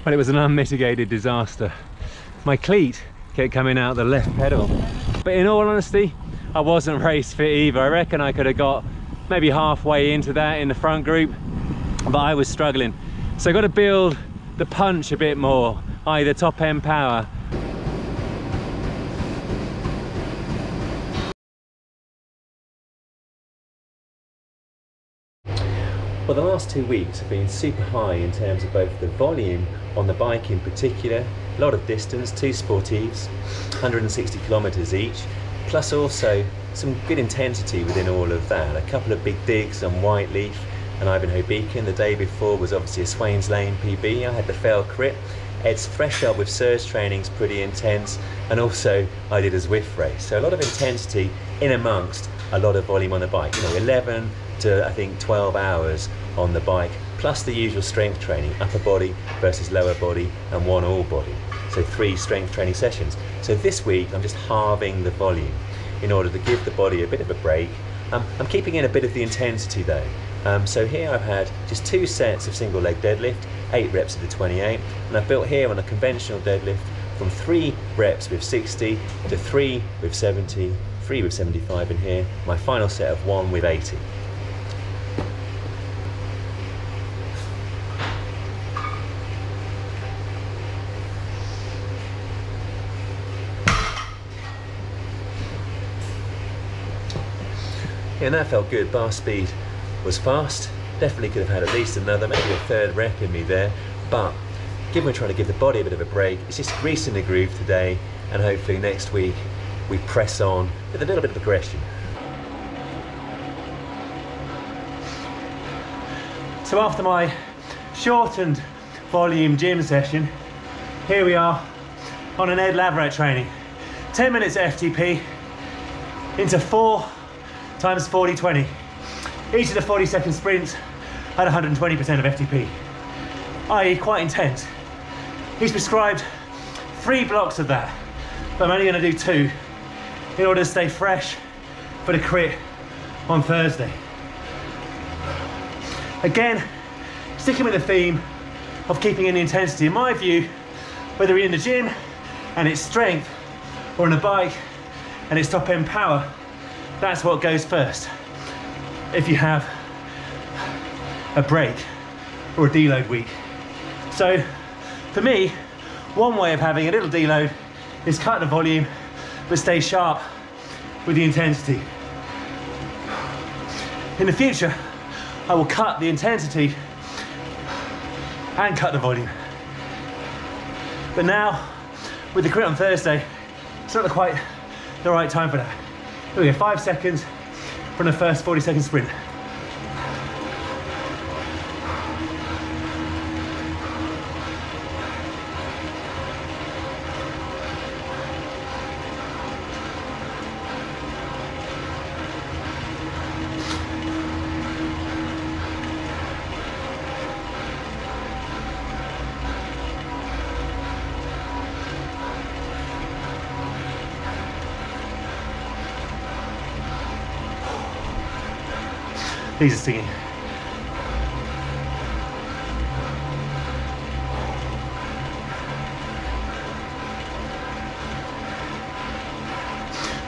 but it was an unmitigated disaster. My cleat kept coming out the left pedal. But in all honesty, I wasn't race fit either. I reckon I could have got maybe halfway into that in the front group, but I was struggling. So I got to build the punch a bit more, i.e. the top end power. Well, the last 2 weeks have been super high in terms of both the volume on the bike in particular, a lot of distance, 2 sportives, 160 kilometers each, plus also some good intensity within all of that. A couple of big digs on Whiteleaf and Ivanhoe Beacon. The day before was obviously a Swains Lane PB. I had the fail crit. Ed's threshold with surge training is pretty intense, and also I did a Zwift race. So a lot of intensity in amongst a lot of volume on the bike. You know, 11 to I think 12 hours on the bike, plus the usual strength training, upper body versus lower body and one all body. So 3 strength training sessions. So this week I'm just halving the volume in order to give the body a bit of a break. I'm keeping in a bit of the intensity though. So here I've had just 2 sets of single leg deadlift, 8 reps of the 28, and I've built here on a conventional deadlift from 3 reps with 60 to 3 with 70, 3 with 75 in here, my final set of 1 with 80. Yeah, and that felt good. Bar speed was fast. Definitely could have had at least another, maybe a 3rd rep in me there. But given we're trying to give the body a bit of a break, it's just greasing the groove today, and hopefully next week we press on with a little bit of aggression. So after my shortened volume gym session, here we are on an Ed Lavrat training. 10 minutes FTP into 4 times 40-20. Each of the 40-second sprints had 120% of FTP, i.e. quite intense. He's prescribed 3 blocks of that, but I'm only going to do 2 in order to stay fresh for the crit on Thursday. Again, sticking with the theme of keeping in the intensity. In my view, whether you're in the gym and it's strength, or on a bike and it's top end power, that's what goes first if you have a break or a deload week. So for me, one way of having a little deload is cut the volume but stay sharp with the intensity. In the future, I will cut the intensity and cut the volume. But now, with the crit on Thursday, it's not quite the right time for that. Here we go, 5 seconds from the first 40-second sprint. These are stinging.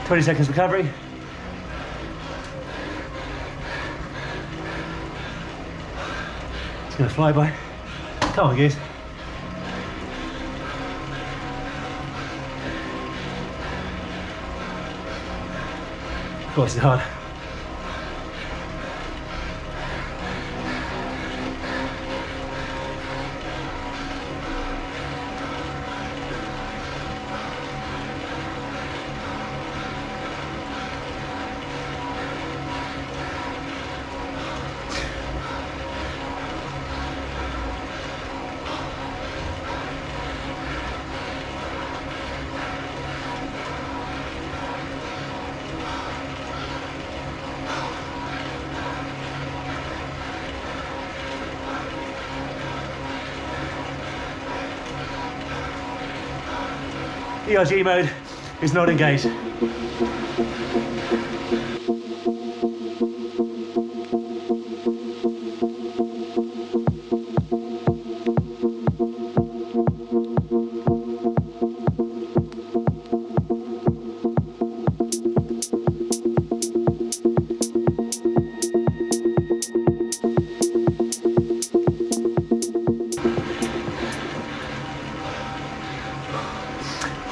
"20 seconds recovery. It's gonna fly by. Come on, geez. Of course, it's hard. ERG mode is not engaged.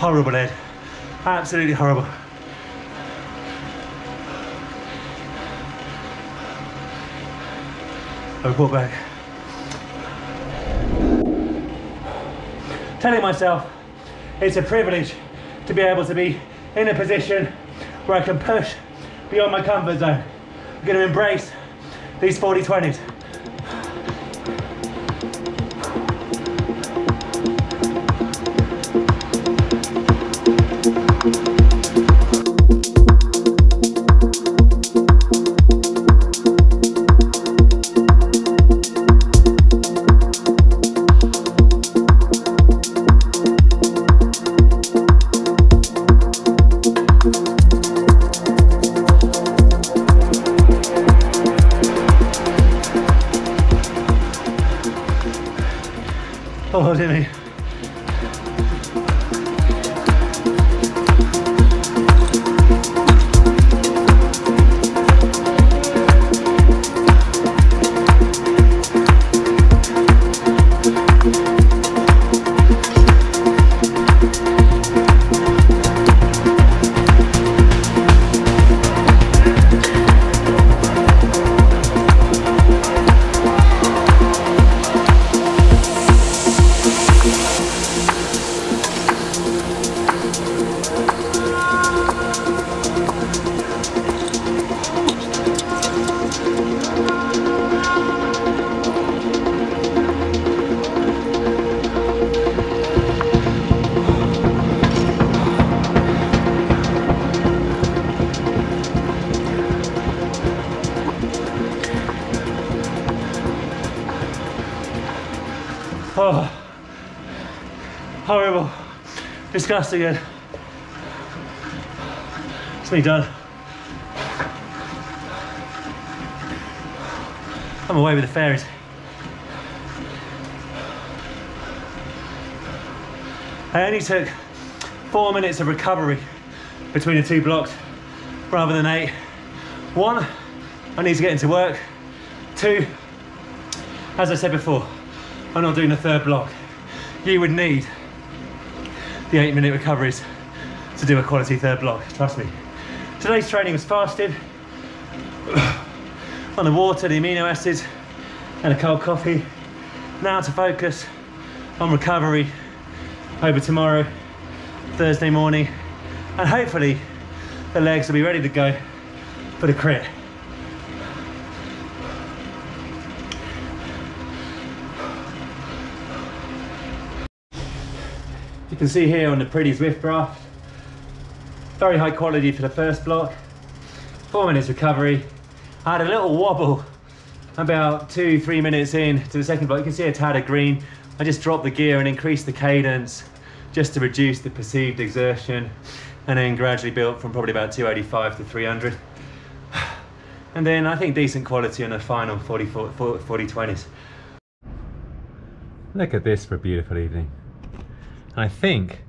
horrible, Ed. Absolutely horrible. I walk back. Telling myself it's a privilege to be able to be in a position where I can push beyond my comfort zone. I'm going to embrace these 40-20s. Oh, dear me. Oh, horrible, disgusting. It's me done. I'm away with the fairies. I only took 4 minutes of recovery between the two blocks rather than 8. 1, I need to get into work. 2, as I said before, I'm not doing a third block. You would need the 8-minute recoveries to do a quality third block, trust me. Today's training was fasted on the water, the amino acids, and a cold coffee. Now to focus on recovery over tomorrow, Thursday morning, and hopefully the legs will be ready to go for the crit. You can see here on the pretty Zwift raft, very high quality for the first block, 4 minutes recovery. I had a little wobble about 2-3 minutes in to the second block. You can see a tad of green. I just dropped the gear and increased the cadence just to reduce the perceived exertion, and then gradually built from probably about 285 to 300. And then I think decent quality on the final 40-20s. Look at this for a beautiful evening. I think,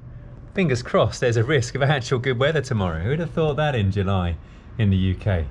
fingers crossed, there's a risk of actual good weather tomorrow. Who would have thought that in July in the UK?